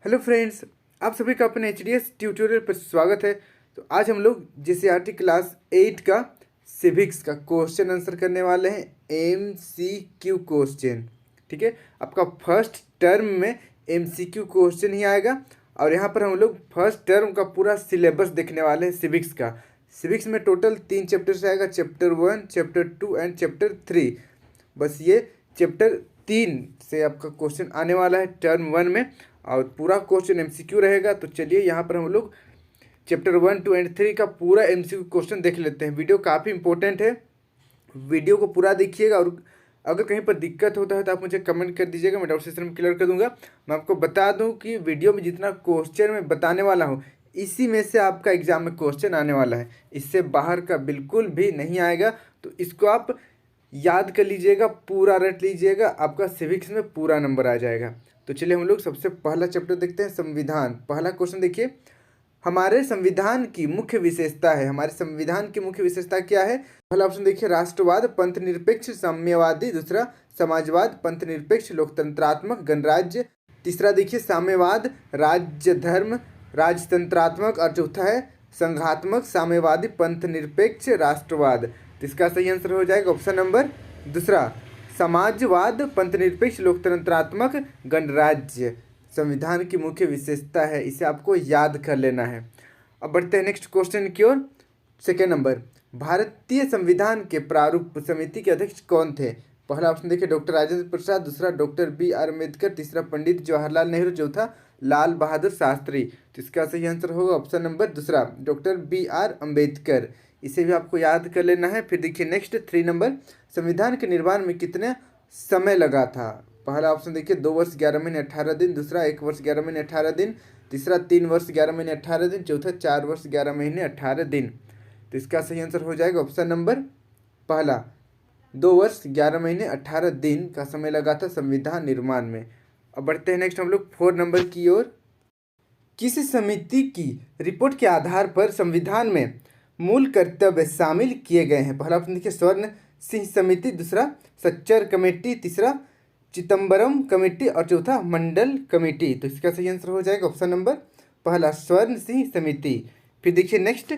Hello friends, आप सभी का अपने एच ट्यूटोरियल पर स्वागत है। तो आज हम लोग जीसीईआरटी क्लास 8 का सिविक्स का क्वेश्चन आंसर करने वाले हैं। एमसीक्यू क्वेश्चन, ठीक है। आपका फर्स्ट टर्म में एमसीक्यू क्वेश्चन ही आएगा और यहाँ पर हम लोग फर्स्ट टर्म का पूरा सिलेबस देखने वाले हैं सिविक्स का। सिविक्स में टोटल 3 चैप्टर्स आएगा, चैप्टर 1, चैप्टर 2 एंड चैप्टर 3। बस ये चैप्टर 3 से आपका क्वेश्चन आने वाला है टर्म 1 में और पूरा क्वेश्चन एमसीक्यू रहेगा। तो चलिए यहाँ पर हम लोग चैप्टर 1, 2 एंड 3 का पूरा एमसीक्यू क्वेश्चन देख लेते हैं। वीडियो काफ़ी इंपॉर्टेंट है, वीडियो को पूरा देखिएगा और अगर कहीं पर दिक्कत होता है तो आप मुझे कमेंट कर दीजिएगा, मैं डाउट सेशन में क्लियर कर दूंगा। मैं आपको बता दूं कि वीडियो में जितना क्वेश्चन मैं बताने वाला हूं इसी में से आपका एग्जाम में क्वेश्चन आने वाला है, इससे बाहर का बिल्कुल भी नहीं आएगा। तो इसको आप याद कर लीजिएगा, पूरा रट लीजिएगा, आपका सिविक्स में पूरा नंबर आ जाएगा। तो चलिए हम लोग सबसे पहला चैप्टर देखते हैं, संविधान। पहला क्वेश्चन देखिए, हमारे संविधान की मुख्य विशेषता है। हमारे संविधान की मुख्य विशेषता क्या है? पहला ऑप्शन देखिए, राष्ट्रवाद, पंथ निरपेक्ष, साम्यवादी। दूसरा, समाजवाद, पंथ निरपेक्ष, लोकतंत्रात्मक, गणराज्य। तीसरा देखिए, साम्यवाद, राज्य धर्म, राजतंत्रात्मक। और चौथा है संघात्मक, साम्यवादी, पंथ निरपेक्ष, राष्ट्रवाद। तो इसका सही आंसर हो जाएगा ऑप्शन नंबर दूसरा, समाजवाद, पंथ निरपेक्ष, लोकतंत्रात्मक, गणराज्य। संविधान की मुख्य विशेषता है, इसे आपको याद कर लेना है। अब बढ़ते हैं नेक्स्ट क्वेश्चन की ओर। सेकेंड नंबर, भारतीय संविधान के प्रारूप समिति के अध्यक्ष कौन थे? पहला ऑप्शन देखिए, डॉक्टर राजेंद्र प्रसाद। दूसरा, डॉक्टर BR अम्बेडकर। तीसरा, पंडित जवाहरलाल नेहरू। चौथा, लाल बहादुर शास्त्री। तो इसका सही आंसर होगा ऑप्शन नंबर दूसरा, डॉक्टर BR अम्बेडकर। इसे भी आपको याद कर लेना है। फिर देखिए नेक्स्ट 3 नंबर, संविधान के निर्माण में कितने समय लगा था? पहला ऑप्शन देखिए, 2 वर्ष 11 महीने 18 दिन। दूसरा, 1 वर्ष 11 महीने 18 दिन। तीसरा, 3 वर्ष 11 महीने 18 दिन। चौथा, 4 वर्ष 11 महीने 18 दिन। तो इसका सही आंसर हो जाएगा ऑप्शन नंबर पहला, 2 वर्ष 11 महीने 18 दिन का समय लगा था संविधान निर्माण में। अब बढ़ते हैं नेक्स्ट हम लोग 4 नंबर की ओर। किस समिति की रिपोर्ट के आधार पर संविधान में मूल कर्तव्य शामिल किए गए हैं? पहला ऑप्शन देखिए, स्वर्ण सिंह समिति। दूसरा, सच्चर कमेटी। तीसरा, चिदम्बरम कमेटी। और चौथा, मंडल कमेटी। तो इसका सही आंसर हो जाएगा ऑप्शन नंबर पहला, स्वर्ण सिंह समिति। फिर देखिए नेक्स्ट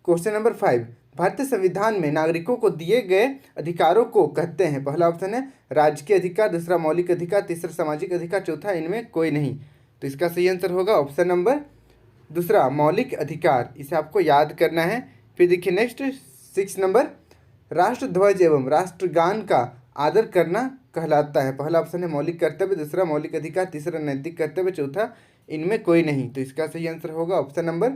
क्वेश्चन नंबर 5, भारतीय संविधान में नागरिकों को दिए गए अधिकारों को कहते हैं? पहला ऑप्शन है राजकीय अधिकार। दूसरा, मौलिक अधिकार। तीसरा, सामाजिक अधिकार। चौथा, इनमें कोई नहीं। तो इसका सही आंसर होगा ऑप्शन नंबर दूसरा, मौलिक अधिकार। इसे आपको याद करना है। फिर देखिए नेक्स्ट 6 नंबर, राष्ट्र ध्वज एवं राष्ट्रगान का आदर करना कहलाता है? पहला ऑप्शन है मौलिक कर्तव्य। दूसरा, मौलिक अधिकार। तीसरा, नैतिक कर्तव्य। चौथा, इनमें कोई नहीं। तो इसका सही आंसर होगा ऑप्शन नंबर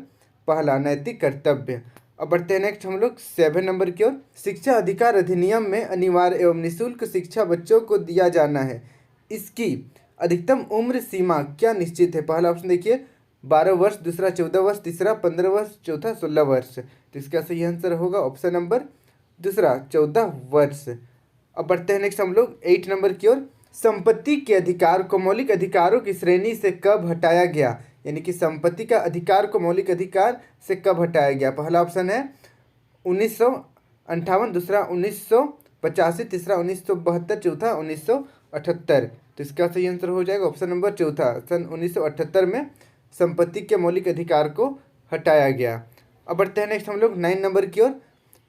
पहला, नैतिक कर्तव्य। अब बढ़ते हैं नेक्स्ट हम लोग 7 नंबर की ओर। शिक्षा अधिकार अधिनियम में अनिवार्य एवं निःशुल्क शिक्षा बच्चों को दिया जाना है, इसकी अधिकतम उम्र सीमा क्या निश्चित है? पहला ऑप्शन देखिए, 12 वर्ष। दूसरा, 14 वर्ष। तीसरा, 15 वर्ष। चौथा, 16 वर्ष। तो इसका सही आंसर होगा ऑप्शन नंबर दूसरा, 14 वर्ष। अब बढ़ते हैं नेक्स्ट हम लोग 8 नंबर की ओर। संपत्ति के अधिकार को मौलिक अधिकारों की श्रेणी से कब हटाया गया? यानी कि संपत्ति का अधिकार को मौलिक अधिकार से कब हटाया गया? पहला ऑप्शन है 1958। दूसरा, 1985। तीसरा, 1972। चौथा, 1978। तो इसका सही आंसर हो जाएगा ऑप्शन नंबर चौथा, सन 1978 में संपत्ति के मौलिक अधिकार को हटाया गया। अब बढ़ते हैं नेक्स्ट हम लोग 9 नंबर की ओर।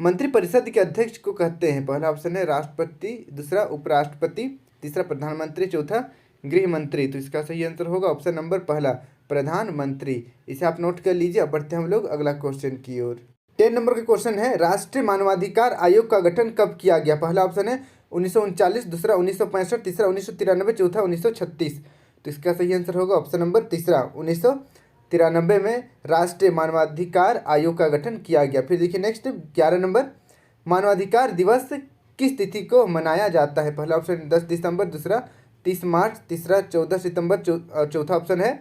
मंत्रिपरिषद के अध्यक्ष को कहते हैं? पहला ऑप्शन है राष्ट्रपति। दूसरा, उपराष्ट्रपति। तीसरा, प्रधानमंत्री। चौथा, गृह मंत्री। तो इसका सही आंसर होगा ऑप्शन नंबर पहला, प्रधानमंत्री। इसे आप नोट कर लीजिए। अब बढ़ते हैं हम लोग अगला क्वेश्चन की ओर। 10 नंबर का क्वेश्चन है, राष्ट्रीय मानवाधिकार आयोग का गठन कब किया गया? पहला ऑप्शन है 1939। दूसरा, 1965। तीसरा, 1993। चौथा, 1936। तो इसका सही आंसर होगा ऑप्शन नंबर तीसरा, 1993 में राष्ट्रीय मानवाधिकार आयोग का गठन किया गया। फिर देखिए नेक्स्ट 11 नंबर, मानवाधिकार दिवस किस तिथि को मनाया जाता है? पहला ऑप्शन 10 दिसंबर। दूसरा, 30 मार्च। तीसरा, 14 सितंबर। चौथा ऑप्शन है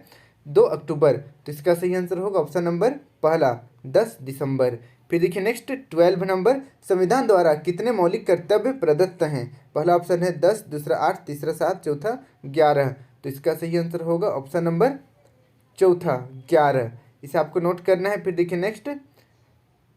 2 अक्टूबर। तो इसका सही आंसर होगा ऑप्शन नंबर पहला, 10 दिसंबर। फिर देखिए नेक्स्ट 12 नंबर, संविधान द्वारा कितने मौलिक कर्तव्य प्रदत्त हैं? पहला ऑप्शन है 10। दूसरा, 8। तीसरा, 7। चौथा, 11। तो इसका सही आंसर होगा ऑप्शन नंबर चौथा, 11। इसे आपको नोट करना है। फिर देखिए नेक्स्ट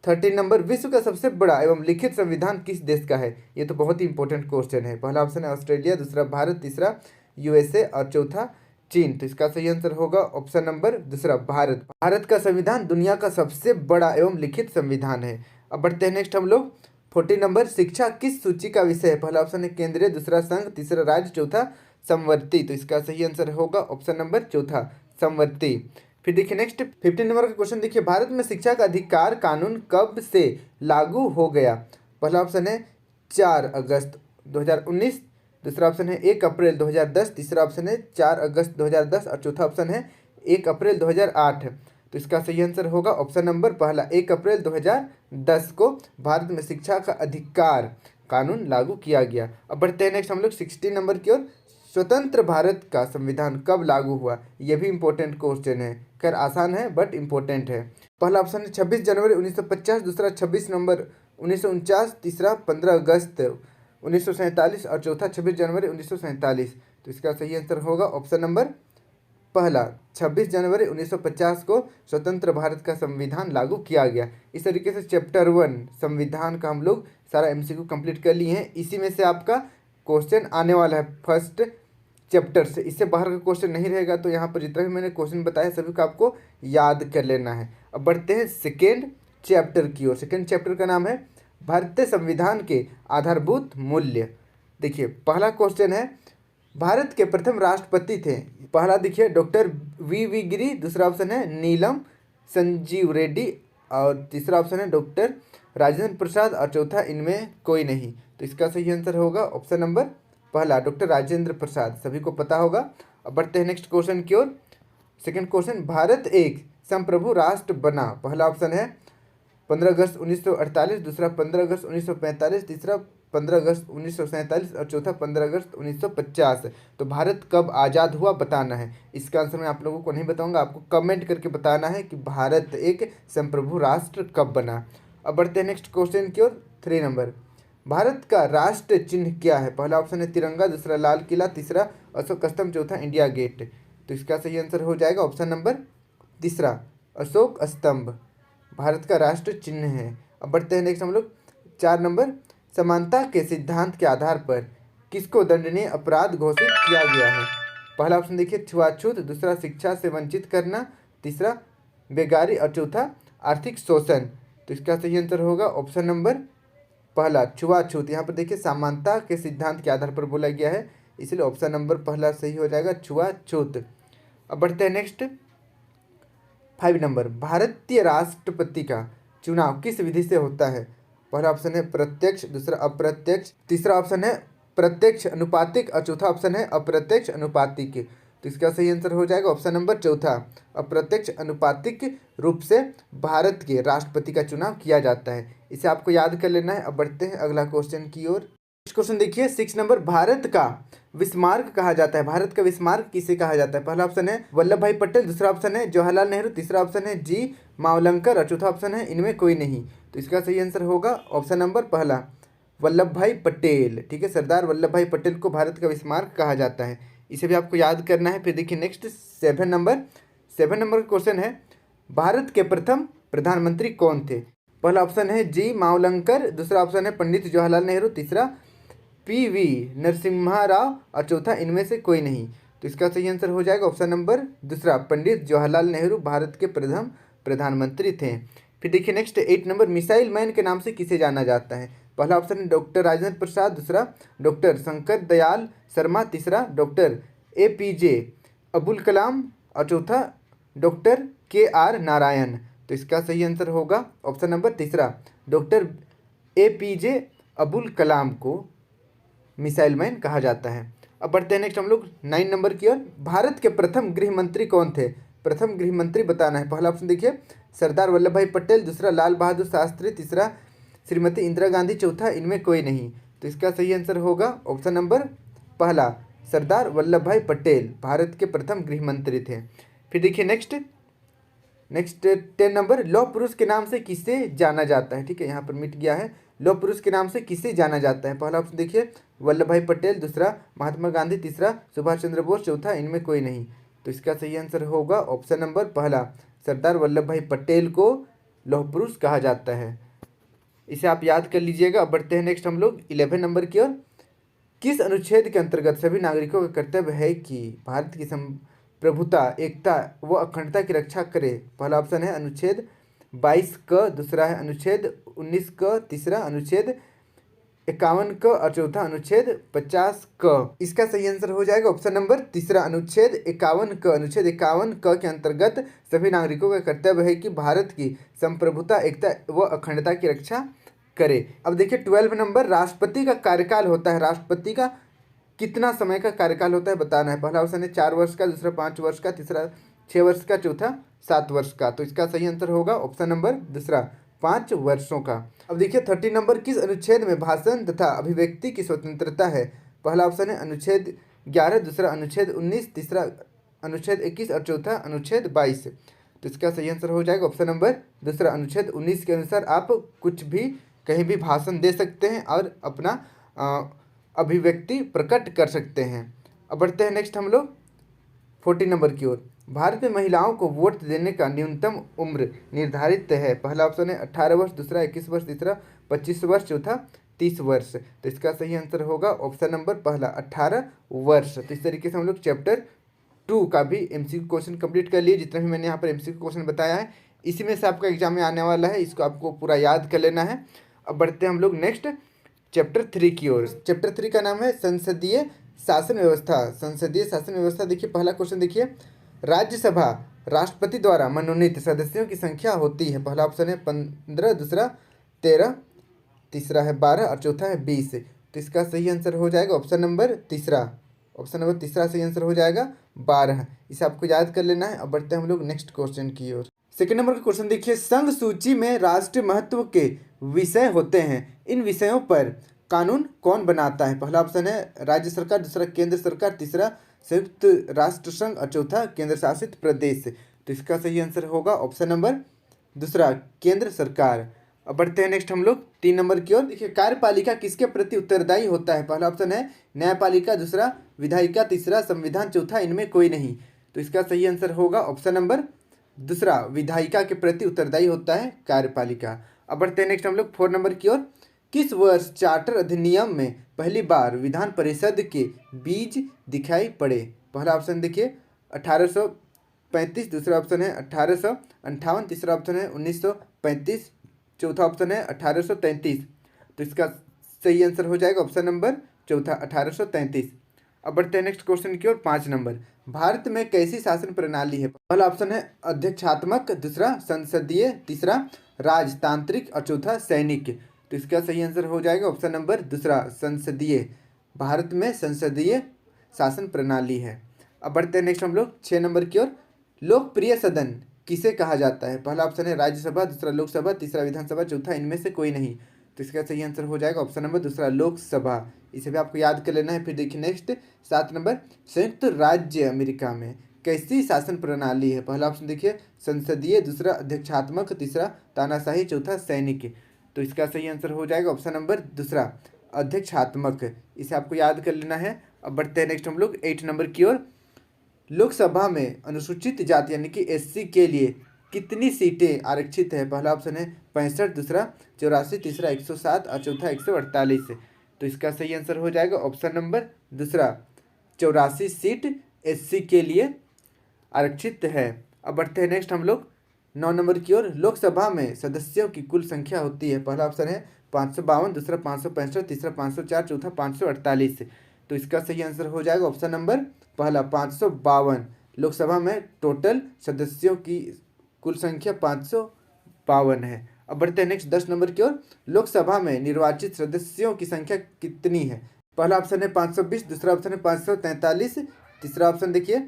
13 नंबर, विश्व का सबसे बड़ा एवं लिखित संविधान किस देश का है? ये तो बहुत ही इंपॉर्टेंट क्वेश्चन है। पहला ऑप्शन है ऑस्ट्रेलिया। दूसरा, भारत। तीसरा, USA। और चौथा, चीन। तो इसका सही आंसर होगा ऑप्शन नंबर दूसरा भारत। भारत का संविधान दुनिया का सबसे बड़ा एवं लिखित संविधान है। अब बढ़ते हैं नेक्स्ट हम लोग 40 नंबर, शिक्षा किस सूची का विषय है? पहला ऑप्शन है केंद्रीय, दूसरा संघ, तीसरा राज्य, चौथा समवर्ती। तो इसका सही आंसर होगा ऑप्शन नंबर चौथा समवर्ती। फिर देखिए नेक्स्ट 15 नंबर का क्वेश्चन देखिए, भारत में शिक्षा का अधिकार कानून कब से लागू हो गया? पहला ऑप्शन है 4 अगस्त 2019, दूसरा ऑप्शन है 1 अप्रैल 2010, तीसरा ऑप्शन है 4 अगस्त 2010 और चौथा ऑप्शन है 1 अप्रैल 2008। तो इसका सही आंसर होगा ऑप्शन नंबर पहला 1 अप्रैल 2010 को भारत में शिक्षा का अधिकार कानून लागू किया गया। अब बढ़ते हैं नेक्स्ट हम लोग 16 नंबर की ओर, स्वतंत्र भारत का संविधान कब लागू हुआ? यह भी इंपॉर्टेंट क्वेश्चन है, खैर आसान है बट इंपॉर्टेंट है। पहला ऑप्शन है 26 जनवरी 1950, दूसरा 26 नवंबर 1949, तीसरा 15 अगस्त 1947 और चौथा 26 जनवरी 1947। तो इसका सही आंसर होगा ऑप्शन नंबर पहला 26 जनवरी 1950 को स्वतंत्र भारत का संविधान लागू किया गया। इस तरीके से चैप्टर 1 संविधान का हम लोग सारा एमसीक्यू कंप्लीट कर लिए हैं। इसी में से आपका क्वेश्चन आने वाला है फर्स्ट चैप्टर से, इससे बाहर का क्वेश्चन नहीं रहेगा। तो यहाँ पर जितना भी मैंने क्वेश्चन बताया सभी को आपको याद कर लेना है। अब बढ़ते हैं सेकेंड चैप्टर की ओर। सेकेंड चैप्टर का नाम है भारतीय संविधान के आधारभूत मूल्य। देखिए पहला क्वेश्चन है, भारत के प्रथम राष्ट्रपति थे? पहला देखिए डॉक्टर वी गिरी, दूसरा ऑप्शन है नीलम संजीव रेड्डी और तीसरा ऑप्शन है डॉक्टर राजेंद्र प्रसाद और चौथा इनमें कोई नहीं। तो इसका सही आंसर होगा ऑप्शन नंबर पहला डॉक्टर राजेंद्र प्रसाद, सभी को पता होगा। अब बढ़ते हैं नेक्स्ट क्वेश्चन की ओर। सेकेंड क्वेश्चन, भारत एक संप्रभु राष्ट्र बना? पहला ऑप्शन है 15 अगस्त 1948, दूसरा 15 अगस्त 1945, तीसरा 15 अगस्त 1947 और चौथा 15 अगस्त 1950। तो भारत कब आज़ाद हुआ बताना है। इसका आंसर मैं आप लोगों को नहीं बताऊंगा, आपको कमेंट करके बताना है कि भारत एक संप्रभु राष्ट्र कब बना। अब बढ़ते हैं नेक्स्ट क्वेश्चन की ओर। 3 नंबर, भारत का राष्ट्र चिन्ह क्या है? पहला ऑप्शन है तिरंगा, दूसरा लाल किला, तीसरा अशोक स्तंभ, चौथा इंडिया गेट। तो इसका सही आंसर हो जाएगा ऑप्शन नंबर तीसरा अशोक स्तंभ भारत का राष्ट्र चिन्ह है। अब बढ़ते हैं नेक्स्ट हम लोग 4 नंबर, समानता के सिद्धांत के आधार पर किसको दंडनीय अपराध घोषित किया गया है? पहला ऑप्शन देखिए छुआछूत, दूसरा शिक्षा से वंचित करना, तीसरा बेगारी और चौथा आर्थिक शोषण। तो इसका सही आंसर होगा ऑप्शन नंबर पहला छुआछूत। यहाँ पर देखिए समानता के सिद्धांत के आधार पर बोला गया है, इसलिए ऑप्शन नंबर पहला सही हो जाएगा छुआछूत। अब बढ़ते हैं नेक्स्ट 5 नंबर, भारतीय राष्ट्रपति का चुनाव किस विधि से होता है? पहला ऑप्शन है प्रत्यक्ष, दूसरा अप्रत्यक्ष, तीसरा ऑप्शन है प्रत्यक्ष अनुपातिक और चौथा ऑप्शन है अप्रत्यक्ष अनुपातिक। तो इसका सही आंसर हो जाएगा ऑप्शन नंबर चौथा अप्रत्यक्ष अनुपातिक रूप से भारत के राष्ट्रपति का चुनाव किया जाता है। इसे आपको याद कर लेना है। अब बढ़ते हैं अगला क्वेश्चन की ओर। नेक्स्ट क्वेश्चन देखिए 6 नंबर, भारत का विस्मार्क कहा जाता है? भारत का विस्मार्क किसे कहा जाता है? पहला ऑप्शन है वल्लभ भाई पटेल, दूसरा ऑप्शन है जवाहरलाल नेहरू, तीसरा ऑप्शन है जी मावलंकर और चौथा ऑप्शन है इनमें कोई नहीं। तो इसका सही आंसर होगा ऑप्शन नंबर पहला वल्लभ भाई पटेल। ठीक है, सरदार वल्लभ भाई पटेल को भारत का विस्मार्क कहा जाता है, इसे भी आपको याद करना है। फिर देखिए नेक्स्ट 7 नंबर का क्वेश्चन है, भारत के प्रथम प्रधानमंत्री कौन थे? पहला ऑप्शन है जी मावलंकर, दूसरा ऑप्शन है पंडित जवाहरलाल नेहरू, तीसरा PV नरसिम्हा राव और चौथा इनमें से कोई नहीं। तो इसका सही आंसर हो जाएगा ऑप्शन नंबर दूसरा पंडित जवाहरलाल नेहरू भारत के प्रथम प्रधानमंत्री थे। फिर देखिए नेक्स्ट 8 नंबर, मिसाइल मैन के नाम से किसे जाना जाता है? पहला ऑप्शन है डॉक्टर राजेंद्र प्रसाद, दूसरा डॉक्टर शंकर दयाल शर्मा, तीसरा डॉक्टर APJ अब्दुल कलाम और चौथा डॉक्टर KR नारायण। तो इसका सही आंसर होगा ऑप्शन नंबर तीसरा डॉक्टर APJ अब्दुल कलाम को मिसाइल मैन कहा जाता है। अब बढ़ते हैं नेक्स्ट हम लोग 9 नंबर की ओर। भारत के प्रथम गृह मंत्री कौन थे? प्रथम गृह मंत्री बताना है। पहला ऑप्शन देखिए सरदार वल्लभ भाई पटेल, दूसरा लाल बहादुर शास्त्री, तीसरा श्रीमती इंदिरा गांधी, चौथा इनमें कोई नहीं। तो इसका सही आंसर होगा ऑप्शन नंबर पहला सरदार वल्लभ भाई पटेल भारत के प्रथम गृह मंत्री थे। फिर देखिए नेक्स्ट 10 नंबर, लौह पुरुष के नाम से किसे जाना जाता है? ठीक है, यहाँ पर मिट गया है। लौह पुरुष के नाम से किसे जाना जाता है? पहला ऑप्शन देखिए वल्लभ भाई पटेल, दूसरा महात्मा गांधी, तीसरा सुभाष चंद्र बोस, चौथा इनमें कोई नहीं। तो इसका सही आंसर होगा ऑप्शन नंबर पहला सरदार वल्लभ भाई पटेल को लौह पुरुष कहा जाता है, इसे आप याद कर लीजिएगा। अब बढ़ते हैं नेक्स्ट हम लोग 11 नंबर की ओर। किस अनुच्छेद के अंतर्गत सभी नागरिकों का कर्तव्य है कि भारत की संप्रभुता, एकता व अखंडता की रक्षा करे। पहला ऑप्शन है अनुच्छेद 22 क, दूसरा है अनुच्छेद 19 क, तीसरा अनुच्छेद 51 क और चौथा अनुच्छेद 50 क। इसका सही आंसर हो जाएगा ऑप्शन नंबर तीसरा, अनुच्छेद 51 क। अनुच्छेद 51 क के अंतर्गत सभी नागरिकों का कर्तव्य है कि भारत की संप्रभुता, एकता व अखंडता की रक्षा करे। अब देखिए 12 नंबर, राष्ट्रपति का कार्यकाल होता है, राष्ट्रपति का कितना समय का कार्यकाल होता है बताना है। पहला ऑप्शन है 4 वर्ष का, दूसरा 5 वर्ष का, तीसरा 6 वर्ष का, चौथा 7 वर्ष का। तो इसका सही आंसर होगा ऑप्शन नंबर दूसरा, 5 वर्षों का। अब देखिए 30 नंबर, किस अनुच्छेद में भाषण तथा अभिव्यक्ति की स्वतंत्रता है। पहला ऑप्शन है अनुच्छेद 11, दूसरा अनुच्छेद 19, तीसरा अनुच्छेद 21 और चौथा अनुच्छेद 22। तो इसका सही आंसर हो जाएगा ऑप्शन नंबर दूसरा, अनुच्छेद 19 के अनुसार आप कुछ भी कहीं भी भाषण दे सकते हैं और अपना अभिव्यक्ति प्रकट कर सकते हैं। अब बढ़ते हैं नेक्स्ट हम लोग 40 नंबर की ओर। भारत में महिलाओं को वोट देने का न्यूनतम उम्र निर्धारित है। पहला ऑप्शन है 18 वर्ष, दूसरा 21 वर्ष, तीसरा 25 वर्ष, चौथा 30 वर्ष। तो इसका सही आंसर होगा ऑप्शन नंबर पहला, 18 वर्ष। तो इस तरीके से हम लोग चैप्टर 2 का भी MCQ क्वेश्चन कंप्लीट कर लिए। जितना भी मैंने यहाँ पर MCQ क्वेश्चन बताया है इसी में से आपका एग्जाम में आने वाला है, इसको आपको पूरा याद कर लेना है। अब बढ़ते हैं हम लोग नेक्स्ट चैप्टर 3 की ओर। चैप्टर 3 का नाम है संसदीय शासन व्यवस्था। संसदीय शासन व्यवस्था, देखिए पहला क्वेश्चन देखिए, राज्यसभा राष्ट्रपति द्वारा मनोनीत सदस्यों की संख्या होती है। पहला ऑप्शन है 15, दूसरा 13, तीसरा है 12 और चौथा है 20। तो इसका सही आंसर हो जाएगा ऑप्शन नंबर तीसरा, ऑप्शन नंबर तीसरा सही आंसर हो जाएगा 12। इसे आपको याद कर लेना है। अब बढ़ते हैं हम लोग नेक्स्ट क्वेश्चन की ओर। सेकेंड नंबर का क्वेश्चन देखिए, संघ सूची में राष्ट्रीय महत्व के विषय होते हैं, इन विषयों पर कानून कौन बनाता है। पहला ऑप्शन है राज्य सरकार, दूसरा केंद्र सरकार, तीसरा संयुक्त राष्ट्र संघ और चौथा केंद्र शासित प्रदेश। तो इसका सही आंसर होगा ऑप्शन नंबर दूसरा, केंद्र सरकार। अब बढ़ते हैं नेक्स्ट हम लोग 3 नंबर की ओर। देखिए कार्यपालिका किसके प्रति उत्तरदायी होता है। पहला ऑप्शन है न्यायपालिका, दूसरा विधायिका, तीसरा संविधान, चौथा इनमें कोई नहीं। तो इसका सही आंसर होगा ऑप्शन नंबर दूसरा, विधायिका के प्रति उत्तरदायी होता है कार्यपालिका। अब बढ़ते हैं नेक्स्ट हम लोग 4 नंबर की ओर। किस वर्ष चार्टर अधिनियम में पहली बार विधान परिषद के बीज दिखाई पड़े। पहला ऑप्शन देखिए 1835, दूसरा ऑप्शन है 1858, तीसरा ऑप्शन है 1935, चौथा ऑप्शन है 1833। तो इसका सही आंसर हो जाएगा ऑप्शन नंबर चौथा, 1833। अब बढ़ते हैं नेक्स्ट क्वेश्चन की ओर 5 नंबर, भारत में कैसी शासन प्रणाली है। पहला ऑप्शन है अध्यक्षात्मक, दूसरा संसदीय, तीसरा राजतांत्रिक और चौथा सैनिक। तो इसका सही आंसर हो जाएगा ऑप्शन नंबर दूसरा, संसदीय। भारत में संसदीय शासन प्रणाली है। अब बढ़ते हैं नेक्स्ट हम लोग 6 नंबर की ओर। लोकप्रिय सदन किसे कहा जाता है। पहला ऑप्शन है राज्यसभा, दूसरा लोकसभा, तीसरा विधानसभा, चौथा इनमें से कोई नहीं। तो इसका सही आंसर हो जाएगा ऑप्शन नंबर दूसरा, लोकसभा। इसे भी आपको याद कर लेना है। फिर देखिए नेक्स्ट 7 नंबर, संयुक्त राज्य अमेरिका में कैसी शासन प्रणाली है। पहला ऑप्शन देखिए संसदीय, दूसरा अध्यक्षात्मक, तीसरा तानाशाही, चौथा सैनिक। तो इसका सही आंसर हो जाएगा ऑप्शन नंबर दूसरा, अध्यक्षात्मक। इसे आपको याद कर लेना है। अब बढ़ते हैं नेक्स्ट हम लोग 8 नंबर की ओर। लोकसभा में अनुसूचित जाति यानी कि SC के लिए कितनी सीटें आरक्षित है। पहला ऑप्शन है 65, दूसरा 84, तीसरा 107 और चौथा 148। तो इसका सही आंसर हो जाएगा ऑप्शन नंबर दूसरा, 84 सीट SC के लिए आरक्षित है। अब बढ़ते हैं नेक्स्ट हम लोग 9 नंबर की ओर। लोकसभा में सदस्यों की कुल संख्या होती है। पहला ऑप्शन है 552, दूसरा 565, तीसरा 504, चौथा 548। तो इसका सही आंसर हो जाएगा ऑप्शन नंबर पहला, 552। लोकसभा में टोटल सदस्यों की कुल संख्या 552 है। अब बढ़ते हैं नेक्स्ट 10 नंबर की ओर। लोकसभा में निर्वाचित सदस्यों की संख्या कितनी है। पहला ऑप्शन है 520, दूसरा ऑप्शन है 543, तीसरा ऑप्शन देखिए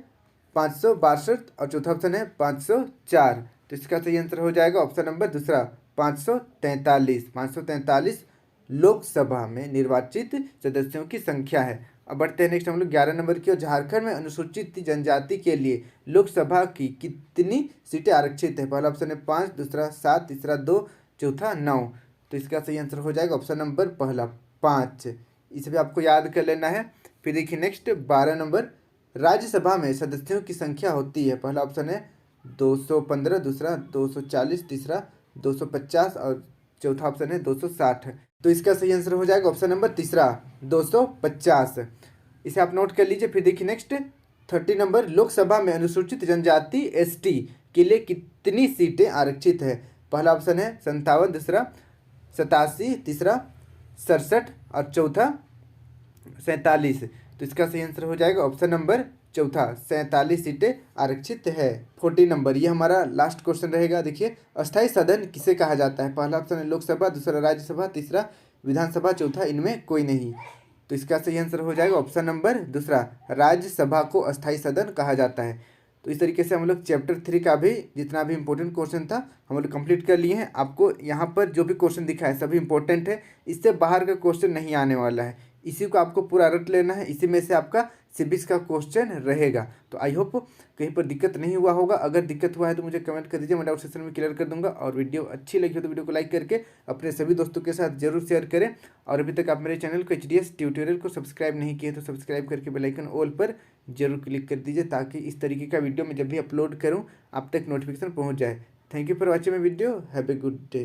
562 और चौथा ऑप्शन है 504। तो इसका सही आंसर हो जाएगा ऑप्शन नंबर दूसरा, 543। 543 लोकसभा में निर्वाचित सदस्यों की संख्या है। अब बढ़ते हैं नेक्स्ट हम लोग 11 नंबर की ओर। झारखंड में अनुसूचित जनजाति के लिए लोकसभा की कितनी सीटें आरक्षित है। पहला ऑप्शन है 5, दूसरा 7, तीसरा 2, चौथा 9। तो इसका सही आंसर हो जाएगा ऑप्शन नंबर पहला, 5। इसे भी आपको याद कर लेना है। फिर देखिए नेक्स्ट 12 नंबर, राज्यसभा में सदस्यों की संख्या होती है। पहला ऑप्शन है 215, दूसरा 240, तीसरा 250 और चौथा ऑप्शन है 260। तो इसका सही आंसर हो जाएगा ऑप्शन नंबर तीसरा, 250। इसे आप नोट कर लीजिए। फिर देखिए नेक्स्ट 30 नंबर, लोकसभा में अनुसूचित जनजाति एसटी के लिए कितनी सीटें आरक्षित है? पहला ऑप्शन है 57, दूसरा 87, तीसरा 67 और चौथा 47। तो इसका सही आंसर हो जाएगा ऑप्शन नंबर चौथा, 47 सीटें आरक्षित है। 40 नंबर, ये हमारा लास्ट क्वेश्चन रहेगा। देखिए, अस्थाई सदन किसे कहा जाता है? पहला ऑप्शन है लोकसभा, दूसरा राज्यसभा, तीसरा विधानसभा, चौथा इनमें कोई नहीं। तो इसका सही आंसर हो जाएगा ऑप्शन नंबर दूसरा, राज्यसभा को अस्थाई सदन कहा जाता है। तो इस तरीके से हम लोग चैप्टर 3 का भी जितना भी इंपॉर्टेंट क्वेश्चन था हम लोग कंप्लीट कर लिए हैं। आपको यहाँ पर जो भी क्वेश्चन दिखा है सभी इंपॉर्टेंट है, इससे बाहर का क्वेश्चन नहीं आने वाला है। इसी को आपको पूरा रट लेना है, इसी में से आपका सिविक्स का क्वेश्चन रहेगा। तो आई होप कहीं पर दिक्कत नहीं हुआ होगा। अगर दिक्कत हुआ है तो मुझे कमेंट कर दीजिए, मैं डाउट सेक्शन में क्लियर कर दूंगा। और वीडियो अच्छी लगी हो तो वीडियो को लाइक करके अपने सभी दोस्तों के साथ जरूर शेयर करें। और अभी तक आप मेरे चैनल को HDS ट्यूटोरियल को सब्सक्राइब नहीं किए तो सब्सक्राइब करके बेल आइकन ऑल पर जरूर क्लिक कर दीजिए, ताकि इस तरीके का वीडियो मैं जब भी अपलोड करूँ आप तक नोटिफिकेशन पहुँच जाए। Thank you for watching my video, have a good day.